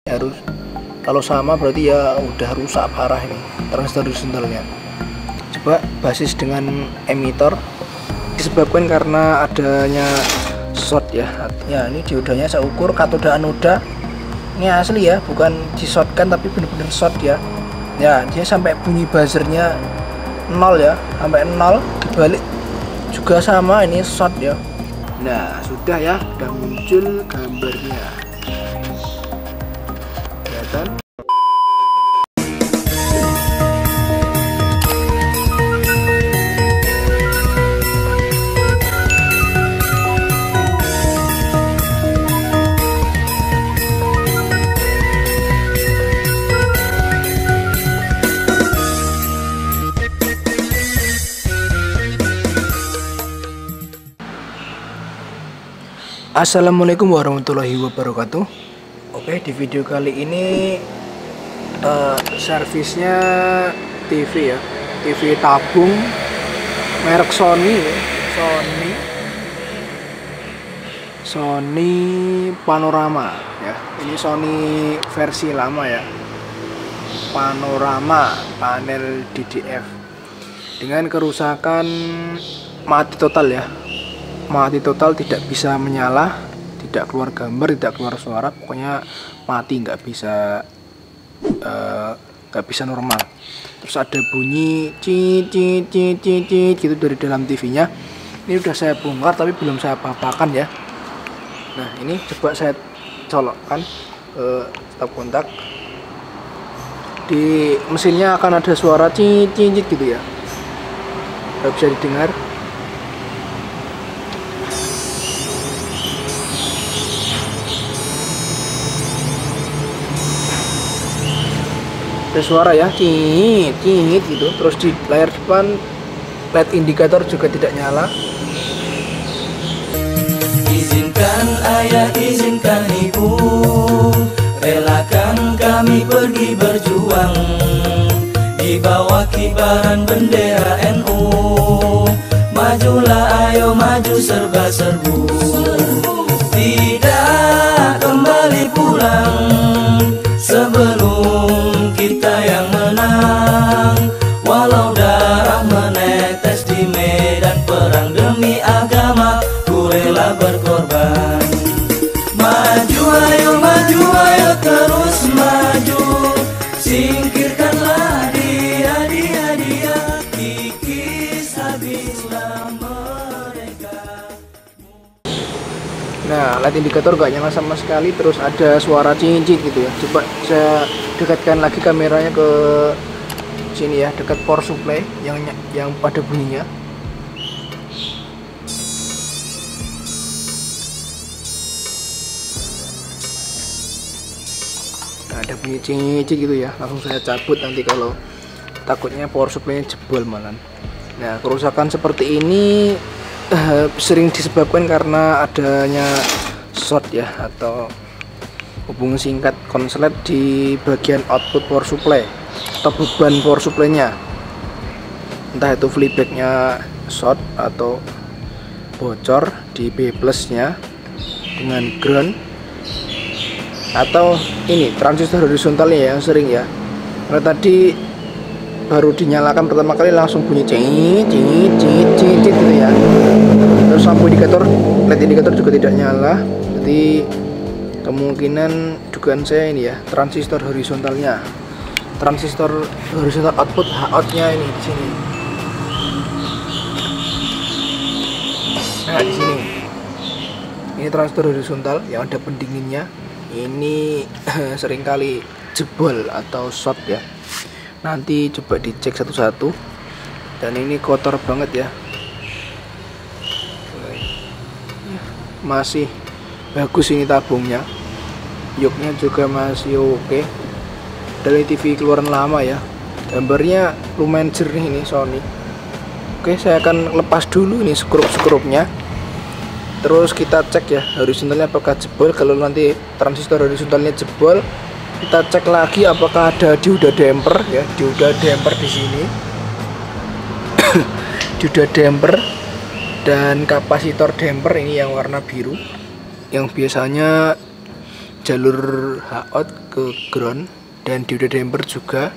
harus, kalau sama berarti ya udah rusak parah ini transistor horizontalnya. Coba basis dengan emitor disebabkan karena adanya short ya. Ya ini diodanya saya ukur katoda anoda ini asli ya, bukan di shortkan tapi bener-bener short ya. Ya dia sampai bunyi buzzernya 0 ya, sampai 0, dibalik juga sama, ini short ya. Nah sudah ya, udah muncul gambarnya, kelihatan. Assalamualaikum warahmatullahi wabarakatuh. Oke, di video kali ini servisnya TV ya, TV tabung merek Sony ya. Sony Panorama ya. Ini Sony versi lama ya, Panorama panel DDF dengan kerusakan mati total ya. Mati total, tidak bisa menyala, tidak keluar gambar, tidak keluar suara, pokoknya mati, nggak bisa normal. Terus ada bunyi cit gitu dari dalam TV-nya. Ini udah saya bongkar tapi belum saya papakan ya. Nah ini coba saya colokkan ke stop kontak. Di mesinnya akan ada suara cit gitu ya, nggak bisa didengar. Ada suara ya, cingit gitu. Terus di layar depan LED indikator juga tidak nyala. Izinkan ayah, izinkan ibu, relakan kami pergi berjuang di bawah kibaran bendera NU. Majulah ayo maju serba serbu, tidak kembali pulang sebelum kita yang menang. Walau darah menetes di medan perang demi agama, ku rela berkorban. Maju ayo terus maju, singkirkanlah dia, kikis habislah mereka. Nah, LED indikator gak nyala sama sekali, terus ada suara cincin gitu ya. Coba saya dekatkan lagi kameranya ke sini ya, dekat power supply yang pada bunyinya. Nah, ada bunyi cincin gitu ya, langsung saya cabut nanti kalau takutnya power supply-nya jebol malah. Nah, kerusakan seperti ini sering disebabkan karena adanya short ya, atau hubungan singkat konslet di bagian output power supply atau beban power supply-nya. Entah itu flyback-nya short atau bocor di B plus-nya dengan ground, atau ini transistor horizontalnya yang sering ya. Karena tadi baru dinyalakan pertama kali langsung bunyi cingit gitu ya. Terus lampu indikator, LED indikator juga tidak nyala. Jadi kemungkinan dugaan saya ini ya, transistor horizontalnya. Transistor horizontal output H-out-nya ini di sini. Nah, di sini. Ini transistor horizontal yang ada pendinginnya. Ini seringkali jebol atau short ya. Nanti coba dicek satu-satu. Dan ini kotor banget ya. Masih bagus ini tabungnya. Yuknya juga masih oke. Dari TV keluaran lama ya. Gambarnya lumayan jernih ini Sony. Oke, saya akan lepas dulu ini skrup-skrupnya. Terus kita cek ya horizontalnya apakah jebol. Kalau nanti transistor horizontalnya jebol, kita cek lagi apakah ada dioda damper ya, dioda damper di sini. Dioda damper dan kapasitor damper ini yang warna biru, yang biasanya jalur H-out ke ground, dan dioda damper juga.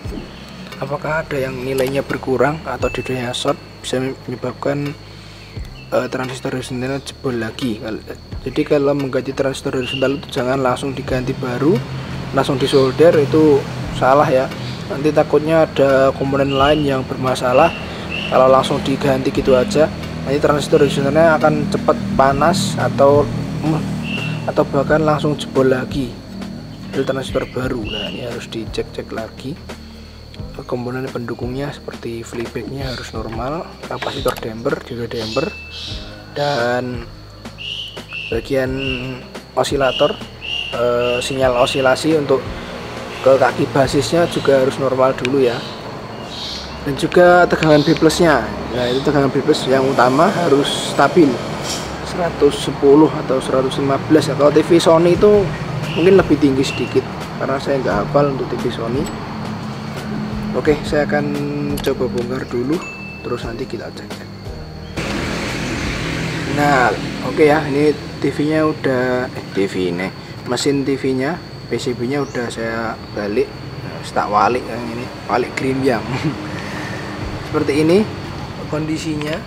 Apakah ada yang nilainya berkurang atau diodanya short, bisa menyebabkan transistor horizontal jebol lagi. Jadi kalau mengganti transistor horizontal itu jangan langsung diganti baru, langsung disolder, itu salah ya. Nanti takutnya ada komponen lain yang bermasalah. Kalau langsung diganti gitu aja, nanti transistor horizontalnya akan cepat panas atau bahkan langsung jebol lagi. Itu transistor baru. Nah, ini harus dicek-cek lagi. Komponen pendukungnya seperti flybacknya harus normal, kapasitor damper, dioda damper, dan bagian osilator, sinyal osilasi untuk ke kaki basisnya juga harus normal dulu ya. Dan juga tegangan B plusnya, nah itu tegangan B plus yang utama harus stabil 110 atau 115 ya. Kalau TV Sony itu mungkin lebih tinggi sedikit, karena saya nggak hafal untuk TV Sony. Oke, saya akan coba bongkar dulu, terus nanti kita cek. Nah, oke ya, ini TV-nya udah, TV ini, mesin TV-nya, PCB-nya udah saya balik, tak walik yang ini, walik gerimbang. Seperti ini kondisinya.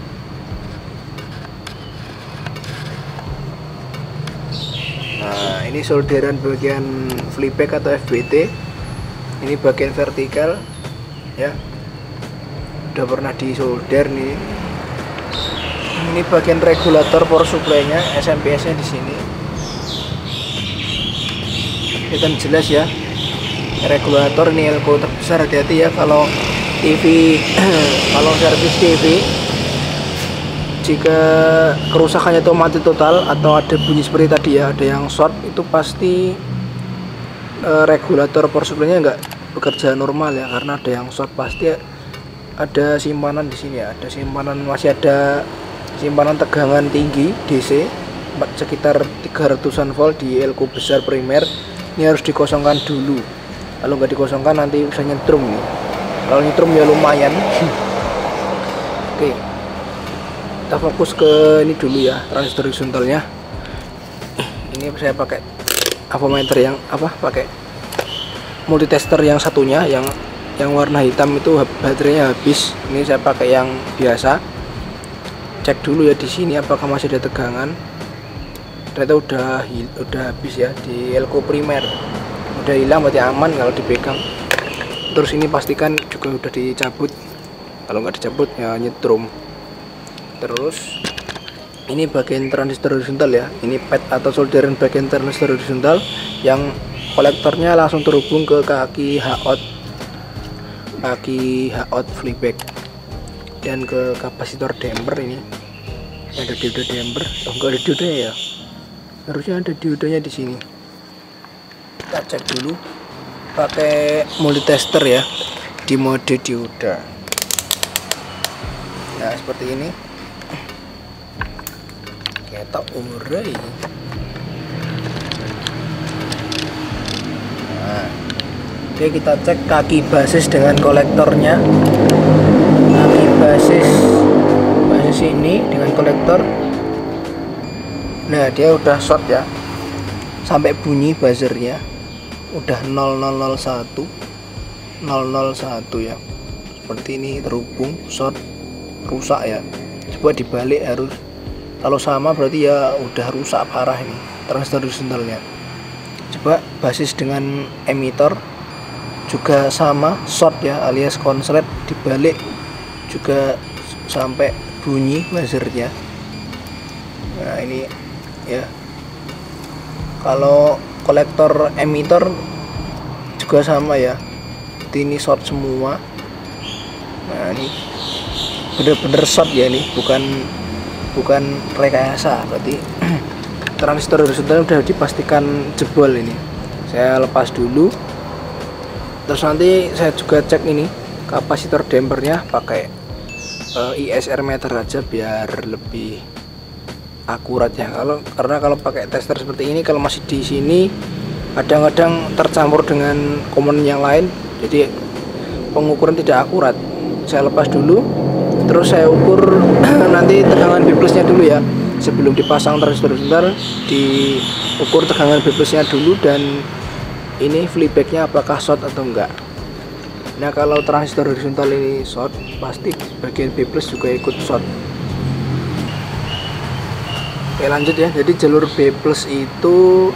Nah, ini solderan bagian flyback atau FBT. Ini bagian vertikal ya, udah pernah disolder nih. Ini bagian regulator power supply-nya, SMPS-nya di sini. Kelihatan jelas ya. Regulator ini elko terbesar, hati-hati ya kalau TV kalau servis TV. Jika kerusakannya itu mati total atau ada bunyi seperti tadi ya, ada yang short, itu pasti regulator power supply-nya nggak bekerja normal ya, karena ada yang short. Pasti ada simpanan di sini ya, ada simpanan, masih ada simpanan tegangan tinggi DC sekitar 300-an volt di elko besar primer. Ini harus dikosongkan dulu, kalau nggak dikosongkan nanti bisa nyetrum nih. Kalau nyetrum ya lumayan. Oke, kita fokus ke ini dulu ya, transistor horizontalnya. Ini saya pakai avometer yang pakai multitester yang satunya, yang warna hitam itu baterainya habis. Ini saya pakai yang biasa. Cek dulu ya di sini apakah masih ada tegangan. Ternyata udah habis ya di elko primer. Udah hilang, berarti aman kalau dipegang. Terus ini pastikan juga udah dicabut. Kalau nggak dicabut ya nyetrum. Terus ini bagian transistor horizontal ya. Ini pad atau solderan bagian transistor horizontal yang kolektornya langsung terhubung ke kaki H-out flyback dan ke kapasitor damper. Ini ada dioda damper. Oh, enggak ada diodanya ya, harusnya ada diodanya di sini. Kita cek dulu pakai multitester ya, di mode dioda. Nah seperti ini, kita urai. Nah, oke, kita cek kaki basis dengan kolektornya. Kaki basis ini dengan kolektor. Nah dia udah short ya, sampai bunyi buzzernya udah 0001 ya, seperti ini, terhubung short, rusak ya. Coba dibalik, harus kalau sama berarti ya udah rusak parah ini transistor horizontalnya. Coba basis dengan emitor juga sama short ya, alias konslet, dibalik juga sampai bunyi buzzernya. Nah ini ya, kalau kolektor emitor juga sama ya, ini short semua. Nah ini bener-bener short ya, ini bukan rekayasa, berarti transistor horizontal udah dipastikan jebol. Ini saya lepas dulu, terus nanti saya juga cek ini kapasitor dampernya pakai ISR meter aja biar lebih akurat ya. Karena kalau pakai tester seperti ini, kalau masih di sini kadang-kadang tercampur dengan komponen yang lain, jadi pengukuran tidak akurat. Saya lepas dulu, terus saya ukur nanti tegangan B plusnya dulu ya, sebelum dipasang transistor horizontal diukur tegangan B plusnya dulu, dan ini flybacknya apakah short atau enggak. Nah kalau transistor horizontal ini short, pasti bagian B plus juga ikut short. Oke lanjut ya, jadi jalur B plus itu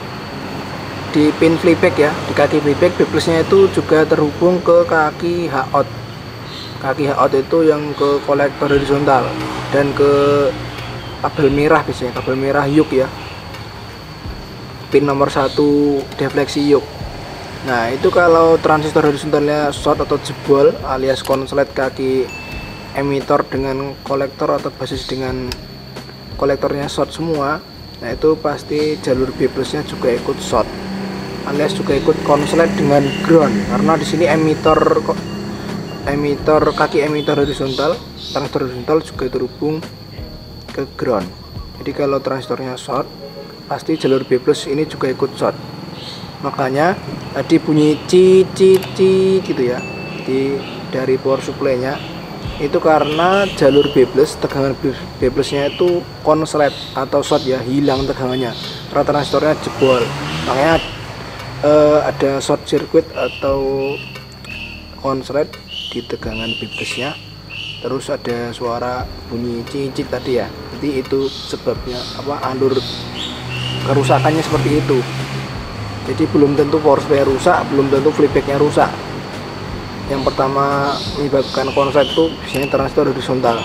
di pin flyback ya, di kaki flyback B plusnya itu juga terhubung ke kaki H-out. Kaki H-out itu yang ke kolektor horizontal dan ke kabel merah, biasanya kabel merah yuk ya, pin nomor 1 defleksi yuk. Nah itu kalau transistor horizontalnya short atau jebol alias konslet kaki emitor dengan kolektor atau basis dengan kolektornya short semua, nah itu pasti jalur B plusnya juga ikut short alias juga ikut konslet dengan ground, karena di sini kaki emitor horizontal, transistor horizontal juga terhubung ke ground. Jadi kalau transistornya short, pasti jalur B plus ini juga ikut short. Makanya tadi bunyi cicit gitu ya dari power supply-nya, itu karena jalur B plus, tegangan B plusnya itu konslet atau short ya, hilang tegangannya karena transistornya jebol. Makanya ada short circuit atau konslet di tegangan B plusnya, terus ada suara bunyi cicit tadi ya. Jadi itu sebabnya, alur kerusakannya seperti itu. Jadi belum tentu power supply rusak, belum tentu flybacknya rusak. Yang pertama menyebabkan konslet itu biasanya transistor horizontal,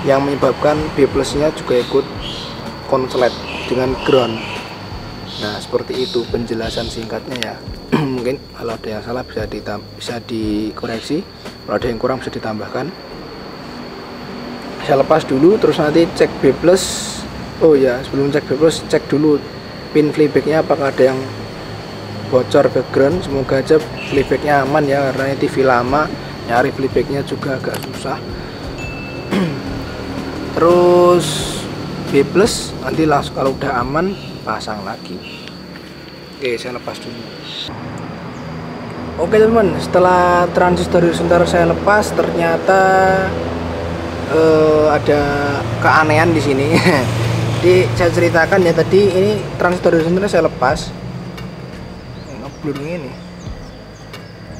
yang menyebabkan B plusnya juga ikut konslet dengan ground. Nah seperti itu penjelasan singkatnya ya. Mungkin kalau ada yang salah bisa dikoreksi, kalau ada yang kurang bisa ditambahkan. Saya lepas dulu, terus nanti cek B plus. Oh ya, sebelum cek B plus, cek dulu pin flybacknya apakah ada yang bocor ke ground. Semoga aja flybacknya aman ya, karena ini TV lama, nyari flybacknya juga agak susah. Terus B plus nanti langsung kalau udah aman pasang lagi. Oke, saya lepas dulu. Oke teman, setelah transistor horizontal saya lepas, ternyata ada keanehan di sini. Jadi saya ceritakan ya, tadi ini transistor horizontal saya lepas. Ngeblur ini.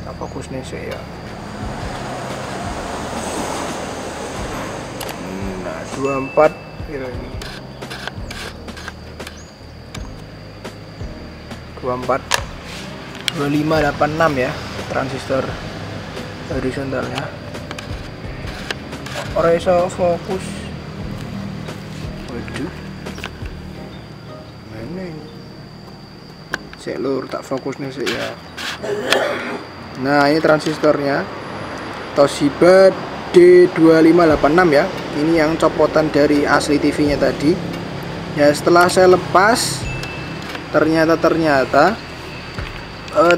Tak fokusnya saya. Nah, 24 kira ini. 2586 ya transistor horizontalnya. Ora iso fokus. Waduh. Mana ini? Cek lur, tak fokusnya sih ya. Nah, ini transistornya Toshiba D2586 ya. Ini yang copotan dari asli TV-nya tadi. Ya, setelah saya lepas ternyata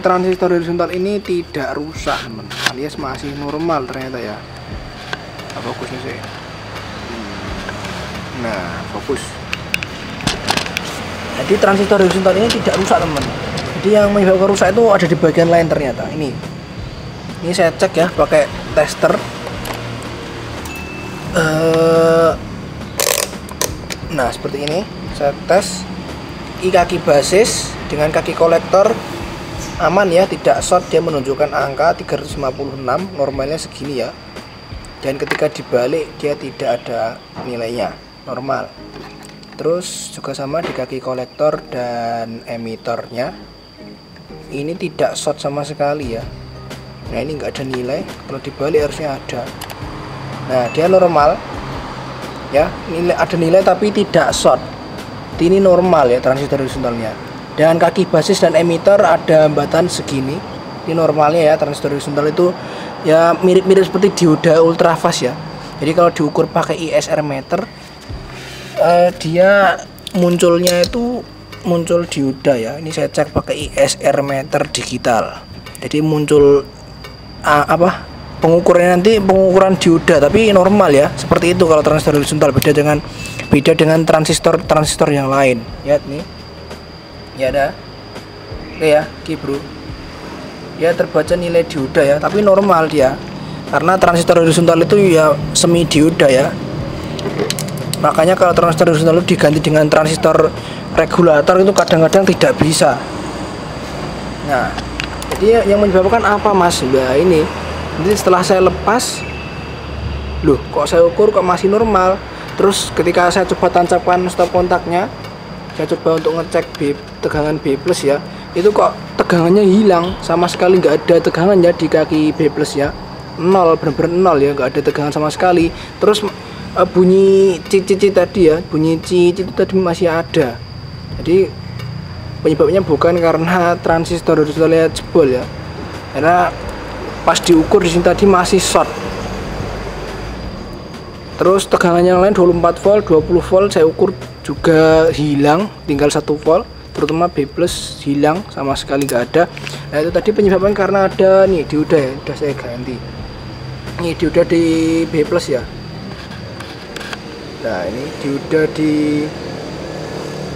transistor horizontal ini tidak rusak, teman, alias masih normal ternyata ya. Fokusnya sih. Nah, fokus. Jadi transistor horizontal ini tidak rusak, teman. Jadi yang menyebabkan rusak itu ada di bagian lain ternyata. Ini saya cek ya pakai tester. Nah, seperti ini saya tes. Kaki basis dengan kaki kolektor aman ya, tidak short, dia menunjukkan angka 356, normalnya segini ya. Dan ketika dibalik dia tidak ada nilainya, normal. Terus juga sama di kaki kolektor dan emitornya, ini tidak short sama sekali ya. Nah ini nggak ada nilai, kalau dibalik harusnya ada. Nah dia normal ya, ada nilai tapi tidak short. Ini normal ya transistor horizontalnya. Dengan kaki basis dan emitor ada hambatan segini. Ini normalnya ya, transistor horizontal itu ya mirip-mirip seperti dioda ultrafast ya. Jadi kalau diukur pakai ISR meter, dia munculnya itu muncul dioda ya. Ini saya cek pakai ISR meter digital. Jadi muncul pengukurannya nanti pengukuran dioda, tapi normal ya. Seperti itu kalau transistor horizontal, beda dengan transistor yang lain. Lihat nih. Ya ada. Oke ya, bro. Ya terbaca nilai dioda ya, tapi normal dia. Karena transistor horizontal itu ya semi dioda ya. Makanya kalau transistor horizontal diganti dengan transistor regulator itu kadang-kadang tidak bisa. Nah, jadi yang menyebabkan apa Mas? Nah ini, jadi setelah saya lepas, loh kok saya ukur kok masih normal. Terus ketika saya coba tancapkan stop kontaknya, saya coba untuk ngecek tegangan B plus ya, itu kok tegangannya hilang, sama sekali nggak ada tegangan ya di kaki B plus ya, nol, bener-bener nol ya, nggak ada tegangan sama sekali. Terus bunyi cici tadi ya, bunyi cici itu tadi masih ada. Jadi penyebabnya bukan karena transistor horizontalnya jebol ya, karena pas diukur di sini tadi masih short. Terus tegangan yang lain 24 volt, 20 volt saya ukur juga hilang, tinggal 1 volt. Terutama B plus hilang, sama sekali nggak ada. Nah itu tadi penyebabnya karena ada nih dioda ya, udah saya ganti. Ini dioda di B plus ya. Nah ini dioda di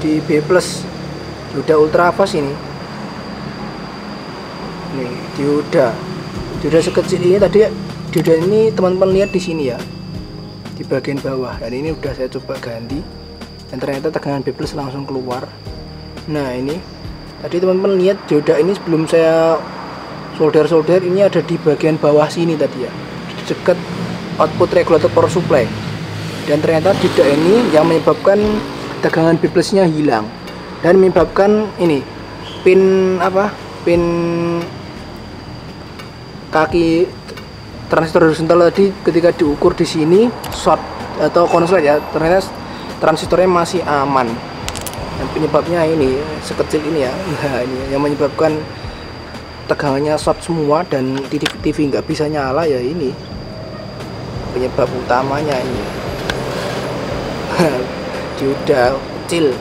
B plus, dioda ultrafast ini. Nih dioda sekecil ini tadi. Dioda ini teman-teman lihat di sini ya, di bagian bawah. Dan ini udah saya coba ganti, dan ternyata tegangan B plus langsung keluar. Nah ini tadi teman-teman lihat dioda ini sebelum saya solder ini ada di bagian bawah sini tadi ya, dekat output regulator power supply. Dan ternyata dioda ini yang menyebabkan tegangan B plusnya hilang, dan menyebabkan ini pin kaki transistor horizontal tadi ketika diukur di sini short atau konslet ya, ternyata transistornya masih aman. Dan penyebabnya ini sekecil ini ya. Nah ini yang menyebabkan tegangannya short semua dan TV nggak bisa nyala ya, ini penyebab utamanya ini. Dioda kecil.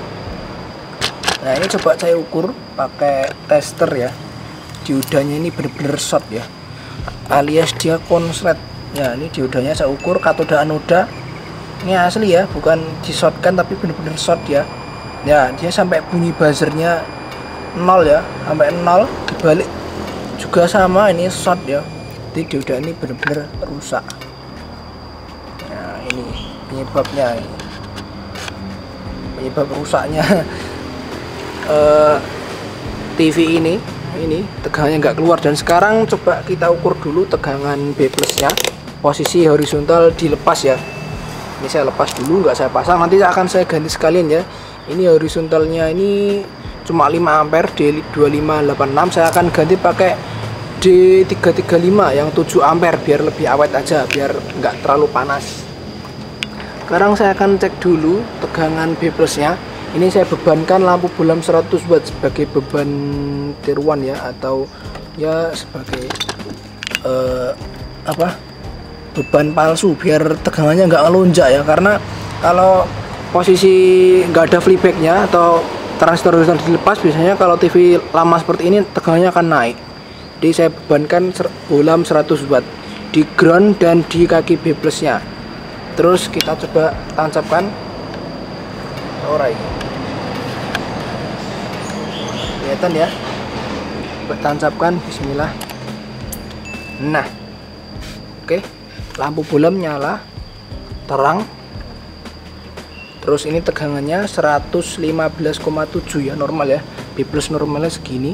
Nah ini coba saya ukur pakai tester ya, diodanya ini bener-bener short ya, alias dia konslet ya. Ini diodanya saya ukur katoda anoda ini asli ya, bukan di shortkan tapi bener-bener short ya. Ya dia sampai bunyi buzzernya 0 ya, sampai 0, dibalik juga sama, ini short ya. Jadi dioda ini bener-bener rusak. Nah ini penyebabnya, penyebab rusaknya TV ini tegangannya nggak keluar. Dan sekarang coba kita ukur dulu tegangan B plusnya, posisi horizontal dilepas ya. Ini saya lepas dulu, nggak saya pasang, nanti akan saya ganti sekalian ya. Ini horizontalnya ini cuma 5 ampere D2586, saya akan ganti pakai D335 yang 7 ampere biar lebih awet aja, biar nggak terlalu panas. Sekarang saya akan cek dulu tegangan B plusnya. Ini saya bebankan lampu bohlam 100 watt sebagai beban tiruan ya, atau ya sebagai beban palsu biar tegangannya nggak ngelonjak ya. Karena kalau posisi nggak ada flybacknya atau transistor horizontal dilepas, biasanya kalau TV lama seperti ini tegangannya akan naik. Jadi saya bebankan bohlam 100 watt di ground dan di kaki B plusnya. Terus kita coba tancapkan orai. Kelihatan ya, coba tancapkan, bismillah. Nah oke, lampu bohlam nyala terang. Terus ini tegangannya 115,7 ya, normal ya. B plus normalnya segini,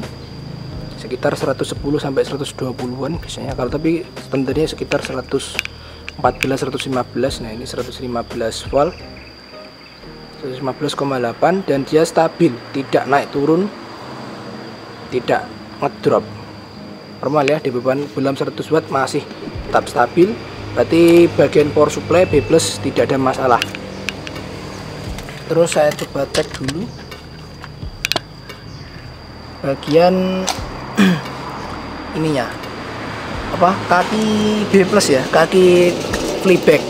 sekitar 110 sampai 120-an biasanya. Kalau tapi standarnya sekitar 114 115. Nah ini 115 volt, 115,8, dan dia stabil, tidak naik turun, tidak ngedrop, normal ya. Di beban bohlam 100 watt masih tetap stabil, berarti bagian power supply B plus tidak ada masalah. Terus saya coba cek dulu bagian ininya, kaki B plus ya, kaki flyback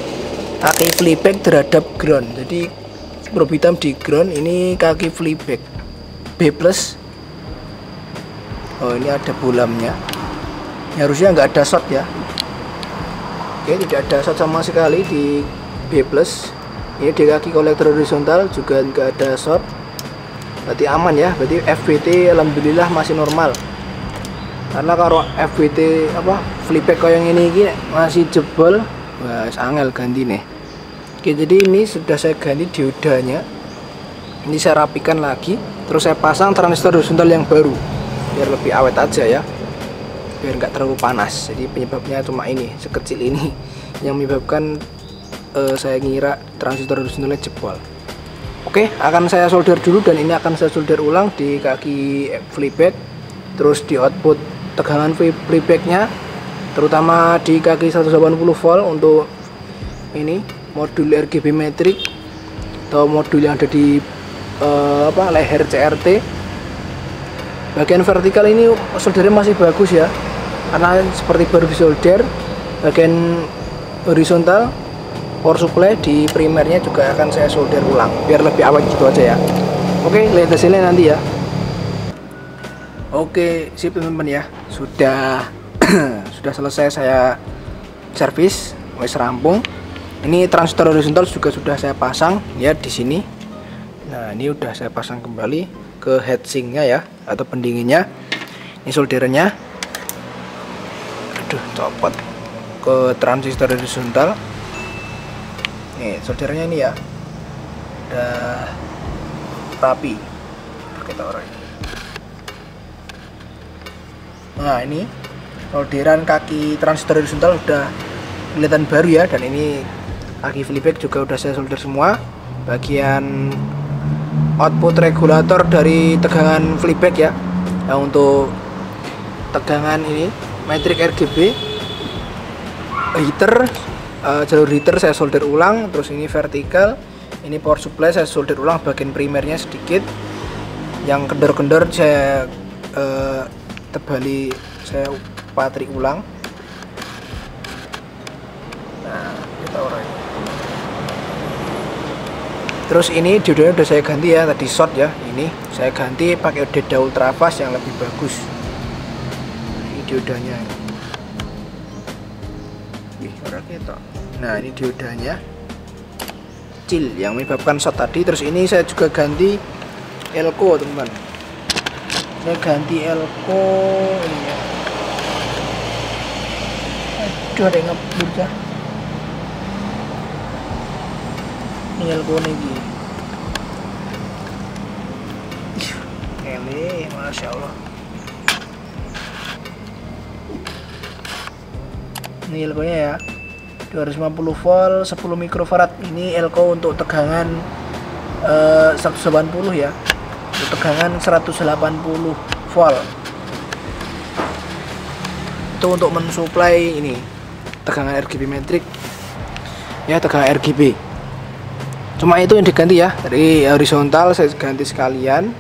terhadap ground. Jadi probe hitam di ground, ini kaki flyback B plus. Oh ini ada bohlamnya, ini harusnya nggak ada short ya. Oke, tidak ada short sama sekali di B plus. Ini di kaki kolektor horizontal juga nggak ada short, berarti aman ya. Berarti FVT alhamdulillah masih normal. Karena kalau FVT flyback kayak yang ini masih jebol, wah angel ganti nih. Oke, jadi ini sudah saya ganti diodanya. Ini saya rapikan lagi, terus saya pasang transistor horizontal yang baru biar lebih awet aja ya, biar nggak terlalu panas. Jadi penyebabnya cuma ini, sekecil ini yang menyebabkan saya ngira transistor horizontalnya jebol. Oke, akan saya solder dulu, dan ini akan saya solder ulang di kaki flyback, terus di output tegangan flybacknya, terutama di kaki 180 volt untuk ini modul RGB metrik atau modul yang ada di leher CRT. Bagian vertikal ini soldernya masih bagus ya, karena seperti baru disolder. Bagian horizontal power supply di primernya juga akan saya solder ulang biar lebih awet gitu aja ya. Oke, lihat hasilnya nanti ya. Oke, sip teman-teman ya, sudah sudah selesai saya servis, wes rampung. Ini transistor horizontal juga sudah saya pasang ya di sini. Nah, ini udah saya pasang kembali ke heatsinknya ya, atau pendinginnya. Ini solderannya. Aduh, copot ke transistor horizontal. Nih, solderannya ini ya. Udah rapi. Kita orek. Nah, ini solderan kaki transistor horizontal udah kelihatan baru ya, dan ini kaki flyback juga udah saya solder semua. Bagian output regulator dari tegangan flyback ya, nah, untuk tegangan ini metrik RGB, heater, jalur heater saya solder ulang. Terus ini vertikal, ini power supply saya solder ulang bagian primernya sedikit. Yang kendor-kendor saya tebali, saya patri ulang. Nah, kita orek. Terus ini diodanya udah saya ganti ya, tadi short ya, ini saya ganti pakai dioda ultrafast yang lebih bagus. Ini diodanya. Nah, ini diodanya kecil yang menyebabkan short tadi. Terus ini saya juga ganti elko teman-teman. Saya ganti elko ini ya. Aduh, ada yang ngebut ya. Ini elko lagi. Ini masya Allah. Ini elkonya ya, 250 volt 10 mikrofarad. Ini elko untuk tegangan 180 ya, untuk tegangan 180 volt. Itu untuk mensuplai ini tegangan RGB metrik ya, tegangan RGB. Cuma itu yang diganti ya, dari horizontal saya ganti sekalian,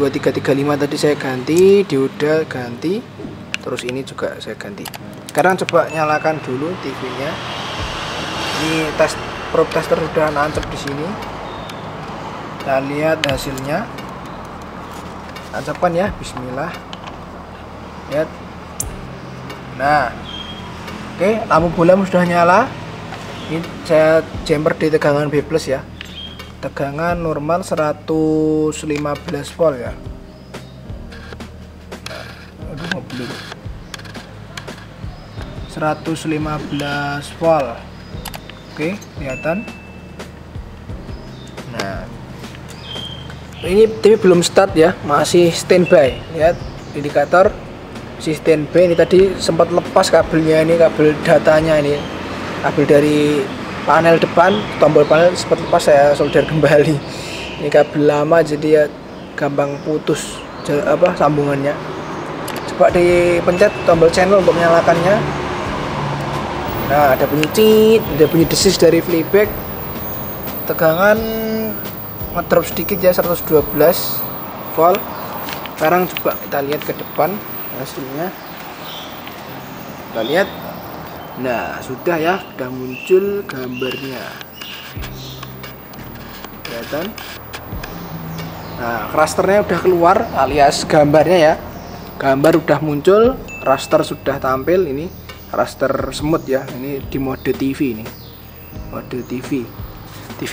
2335 tadi saya ganti, dioda ganti, terus ini juga saya ganti. Sekarang coba nyalakan dulu TV-nya. Ini probe tester sudah nancep di sini. Kita lihat hasilnya. Tancapkan ya, bismillah. Lihat. Nah, oke, lampu bola sudah nyala. Ini saya jumper di tegangan B+ ya. Tegangan normal 115 volt ya. Nah, aduh, mobil 115 volt. Oke, kelihatan. Nah, ini TV belum start ya, masih standby. Lihat indikator si standby. Ini tadi sempat lepas kabelnya, ini kabel datanya, ini kabel dari panel depan, tombol panel sempat lepas, saya solder kembali. Ini kabel lama jadi ya gampang putus sambungannya. Coba dipencet tombol channel untuk menyalakannya. Nah, ada bunyi cit, ada bunyi desis dari flyback. Tegangan ngedrop sedikit ya, 112 volt. Sekarang coba kita lihat ke depan hasilnya. Kita lihat. Nah, sudah ya, sudah muncul gambarnya. Kelihatan? Nah, rasternya udah keluar, alias gambarnya ya. Gambar udah muncul, raster sudah tampil. Ini raster semut ya. Ini di mode TV ini. Mode TV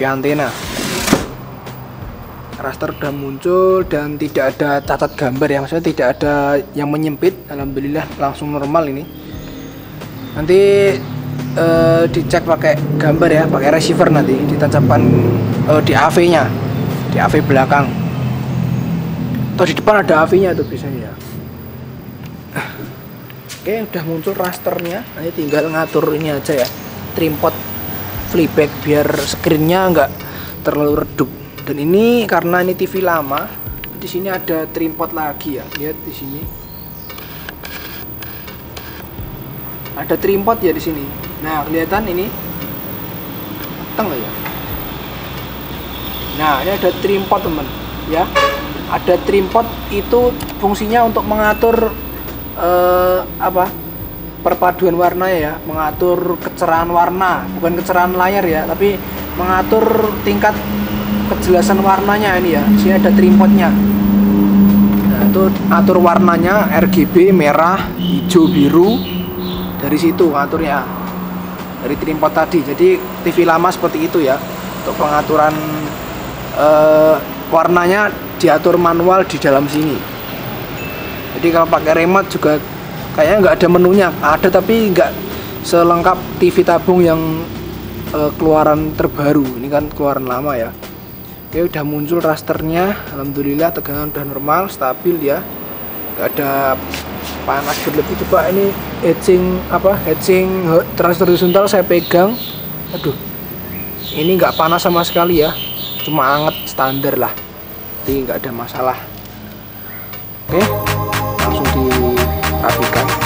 antena. Raster udah muncul dan tidak ada cacat gambar ya, maksudnya tidak ada yang menyempit. Alhamdulillah langsung normal ini. Nanti dicek pakai gambar ya, pakai receiver nanti ditancapkan di AV-nya, di AV belakang. Atau di depan ada AV-nya tuh biasanya ya. Oke, udah muncul rasternya. Nanti tinggal ngatur ini aja ya, tripod flyback biar screen-nya nggak terlalu redup. Dan ini karena ini TV lama, di sini ada tripod lagi ya. Lihat di sini. Ada tripod ya di sini. Nah, kelihatan ini. Tengah ya. Nah, ini ada tripod teman, ya. Ada tripod itu fungsinya untuk mengatur perpaduan warna ya, mengatur kecerahan warna, bukan kecerahan layar ya, tapi mengatur tingkat kejelasan warnanya ini ya. Di sini ada tripodnya. Nah, itu atur warnanya RGB, merah, hijau, biru. Dari situ aturnya dari tripod tadi. Jadi TV lama seperti itu ya, untuk pengaturan warnanya diatur manual di dalam sini. Jadi kalau pakai remote juga kayaknya nggak ada menunya, ada tapi nggak selengkap TV tabung yang keluaran terbaru. Ini kan keluaran lama ya. Oke, udah muncul rasternya, alhamdulillah tegangan udah normal, stabil ya, nggak ada panas berlebih. Coba ini heatsink transistor horizontal saya pegang, aduh, ini nggak panas sama sekali ya, cuma anget standar lah, jadi nggak ada masalah. Oke, langsung dirapikan.